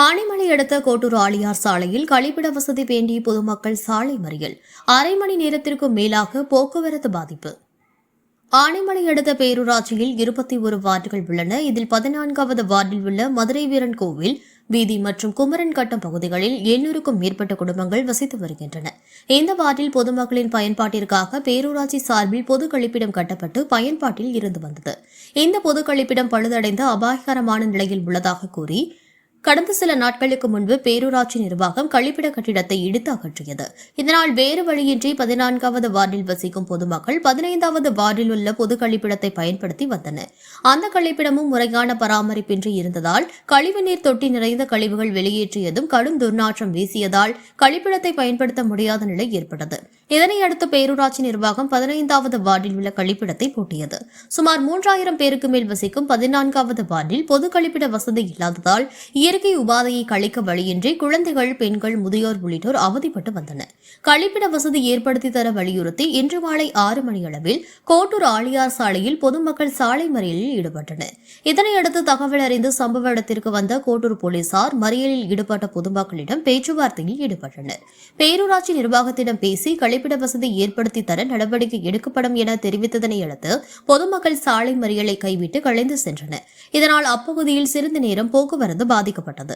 ஆனைமலை அடுத்த கோட்டூர் ஆழியார் சாலையில் கழிப்பிட வசதி வேண்டிய பொதுமக்கள் சாலை மறியல். அரை மணி நேரத்திற்கும் மேலாக போக்குவரத்து பாதிப்பு. ஆனைமலை அடுத்த பேரூராட்சியில் 21 வார்டுகள் உள்ளன. இதில் 14வது வார்டில் உள்ள மதுரை வீரன் கோவில் வீதி மற்றும் குமரன் கட்டம் பகுதிகளில் 800க்கும் மேற்பட்ட குடும்பங்கள் வசித்து வருகின்றன. இந்த வார்டில் பொதுமக்களின் பயன்பாட்டிற்காக பேரூராட்சி சார்பில் பொது கழிப்பிடம் கட்டப்பட்டு பயன்பாட்டில் இருந்து வந்தது. இந்த பொது கழிப்பிடம் பழுதடைந்த அபாயகரமான நிலையில் உள்ளதாக கூறி கடந்த சில நாட்களுக்கு முன்பு பேரூராட்சி நிர்வாகம் கழிப்பிட கட்டிடத்தை இடித்து அகற்றியது. இதனால் வேறு வழியின்றி 14வது வார்டில் வசிக்கும் பொதுமக்கள் 15வது வார்டில் உள்ள பொது கழிப்பிடத்தை பயன்படுத்தி வந்தனர். அந்த கழிப்பிடமும் முறையான பராமரிப்பின்றி இருந்ததால் கழிவுநீர் தொட்டி நிறைந்த கழிவுகள் வெளியேற்றியதும் கடும் துர்நாற்றம் வீசியதால் கழிப்பிடத்தை பயன்படுத்த முடியாத நிலை ஏற்பட்டது. இதனையடுத்து பேரூராட்சி நிர்வாகம் 15வது வார்டில் உள்ள கழிப்பிடத்தை பூட்டியது. சுமார் 3000 பேருக்கு மேல் வசிக்கும் 14வது வார்டில் பொது கழிப்பிட வசதி இல்லாததால் இயற்கை உபாதையை கழிக்க வழியின்றி குழந்தைகள், பெண்கள், முதியோர் உள்ளிட்டோர் அவதிப்பட்டு வந்தனர். கழிப்பிட வசதி ஏற்படுத்தி தர வலியுறுத்தி இன்று மாலை 6 மணியளவில் கோட்டூர் ஆழியார் சாலையில் பொதுமக்கள் சாலை மறியலில் ஈடுபட்டனர். இதனையடுத்து தகவல் அறிந்து சம்பவ இடத்திற்கு வந்த கோட்டூர் போலீசார் மறியலில் ஈடுபட்ட பொதுமக்களிடம் பேச்சுவார்த்தையில் ஈடுபட்டனர். பேரூராட்சி நிர்வாகத்திடம் பேசி கழிப்பிட வசதி ஏற்படுத்தி தர நடவடிக்கை எடுக்கப்படும் என தெரிவித்ததனை அடுத்து பொதுமக்கள் சாலை மறியலை கைவிட்டு கலைந்து சென்றனர். இதனால் அப்பகுதியில் சிறிது நேரம் போக்குவரத்து பாதிக்கப்பட்டது.